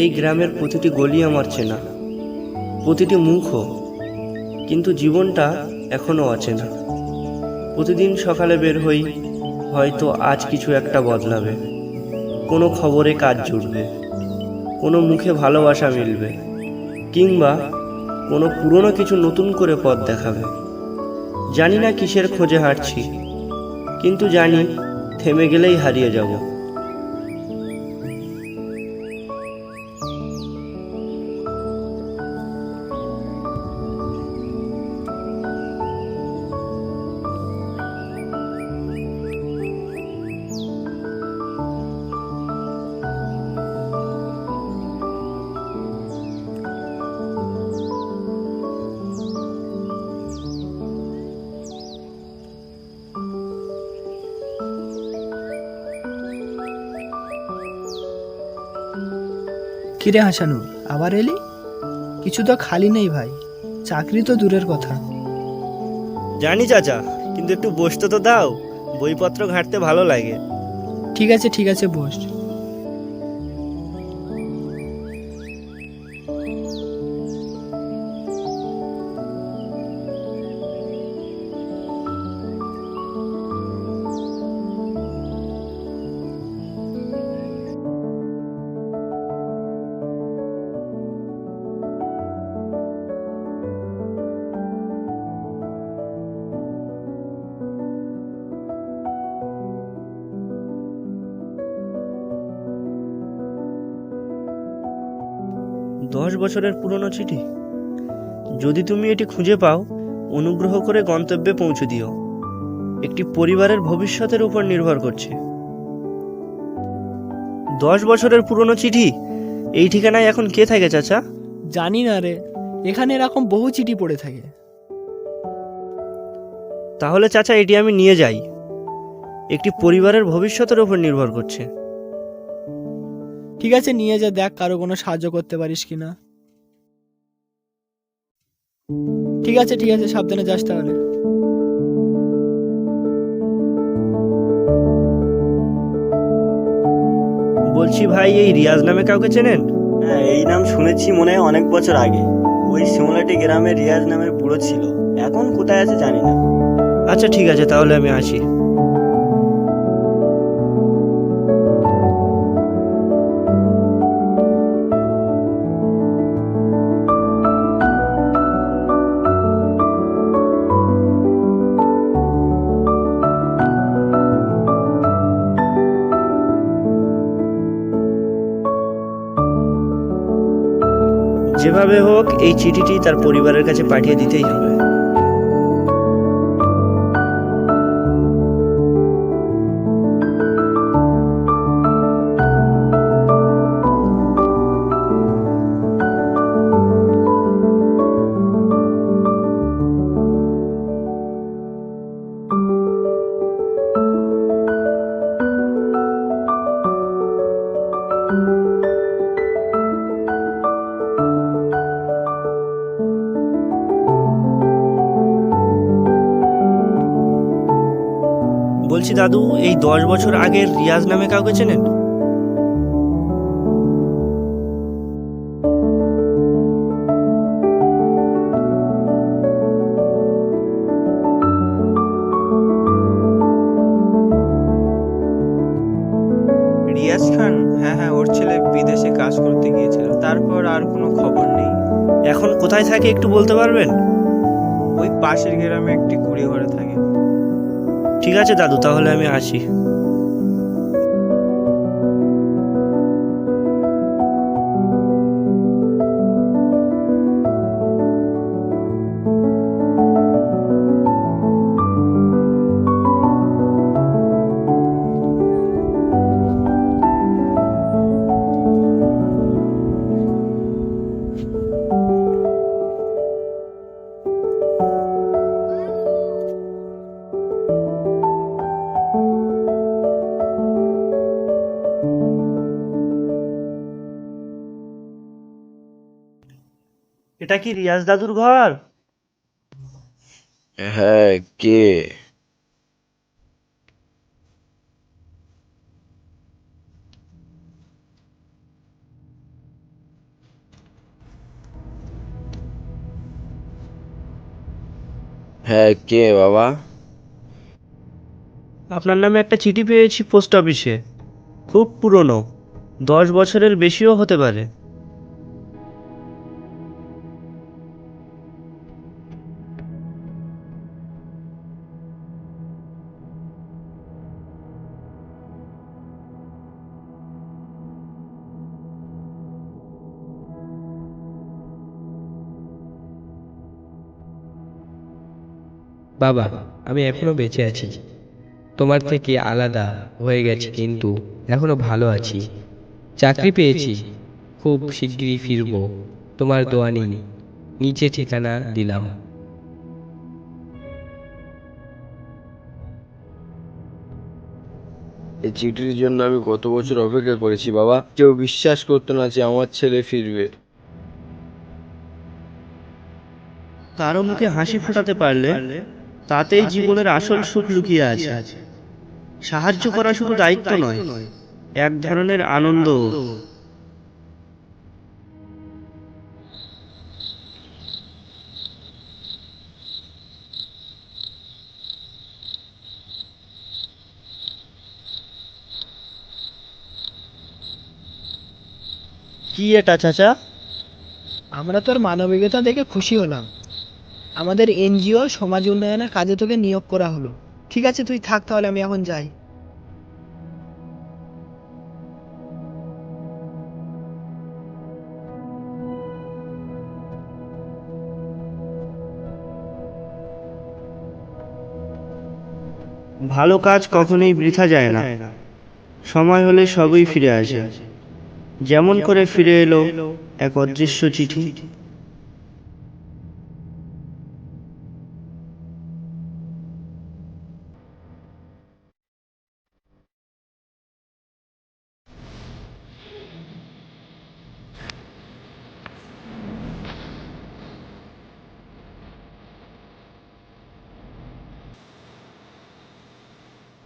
এই গ্রামের প্রতিটি গলি আমার চেনা, প্রতিটি মুখও, কিন্তু জীবনটা এখনো অচেনা। প্রতিদিন সকালে বের হই, হয়তো আজ কিছু একটা বদলাবে, কোনো খবরে কাজ জুটবে, কোনো মুখে ভালোবাসা মিলবে, কিংবা কোনো পুরনো কিছু নতুন করে পথ দেখাবে। জানি না কিসের খোঁজে হাঁটছি, কিন্তু জানি থেমে গেলেই হারিয়ে যাব। কিরে হাসানুর, আবার এলি? কিছু তো খালি নেই ভাই, চাকরি তো দূরের কথা। জানি চাচা, কিন্তু একটু বসতে তো দাও, বইপত্র ঘাঁটতে ভালো লাগে। ঠিক আছে ঠিক আছে, বস। 10 বছরের পুরনো চিঠি। যদি তুমি এটি খুঁজে পাও, অনুগ্রহ করে গন্তব্যে পৌঁছে দিও। একটি পরিবারের ভবিষ্যতের উপর নির্ভর করছে। 10 বছরের পুরনো চিঠি? এই ঠিকানায় এখন কে থাকে চাচা? জানি না রে, এখানে এরকম বহু চিঠি পড়ে থাকে। তাহলে চাচা এটি আমি নিয়ে যাই, একটি পরিবারের ভবিষ্যতের উপর নির্ভর করছে। ঠিক আছে, নিয়ে যা, দেখ কারো কোনো সাহায্য করতে পারিস কিনা। ঠিক আছে ঠিক আছে, সাবধানে যাস তাহলে। বলছি ভাই, এই রিয়াজ নামে কাউকে চেনেন? হ্যাঁ, এই নাম শুনেছি, মনে হয় অনেক বছর আগে। ওই শিমলাটি গ্রামে রিয়াজ নামের বুড়ো ছিল, এখন কোথায় আছে জানি না। আচ্ছা ঠিক আছে, তাহলে আমি আসি। যেভাবে হোক এই চিঠিটি তার পরিবারের কাছে পাঠিয়ে দিতেই হবে। বলছি দাদু, এই 10 বছর আগের রিয়াজ নামে কাউকে চেনেন? রিয়াজ খান? হ্যাঁ হ্যাঁ, ওর ছেলে বিদেশে কাজ করতে গিয়েছিল, তারপর আর কোনো খবর নেই। এখন কোথায় থাকে একটু বলতে পারবেন? ওই পাশের গ্রামে একটি কুড়ি ঘরে থাকে। ঠিক আছে দাদু, তাহলে আমি আসি। এটা কি রিয়াজ দাদুর ঘর? হ্যাঁ, কে? হ্যাঁ, কে বাবা? আপনার নামে একটা চিঠি পেয়েছি পোস্ট অফিসে, খুব পুরনো, 10 বছরের বেশিও হতে পারে। বাবা, আমি এখনো বেঁচে আছি। তোমার থেকে আলাদা হয়ে গেছি, কিন্তু এখনো ভালো আছি। চাকরি পেয়েছি, খুব শিগগিরই ফিরবো। তোমার দোয়া নিন, নিচে ঠিকানা দিলাম। এই চিঠির জন্য আমি কত বছর অপেক্ষা করেছি বাবা। কেউ বিশ্বাস করতো না যে আমার ছেলে ফিরবে। কারো মুখে হাসি ফোটাতে পারলে তাতেই জীবনের আসল সুখ লুকিয়ে আছে। সাহায্য করা শুধু দায়িত্ব নয়, এক ধরনের আনন্দ। কি এটা চাচা? আমরা তোর মানবিকতা দেখে খুশি হলাম। আমাদের এনজিও সমাজ উন্নয়নের কাজে তোকে নিয়োগ করা হলো। ঠিক আছে, তুই থাক তাহলে, আমি এখন যাই। ভালো কাজ কখনোই বৃথা যায় না, সময় হলে সবই ফিরে আসে। যেমন করে ফিরে এলো এক অদৃশ্য চিঠি।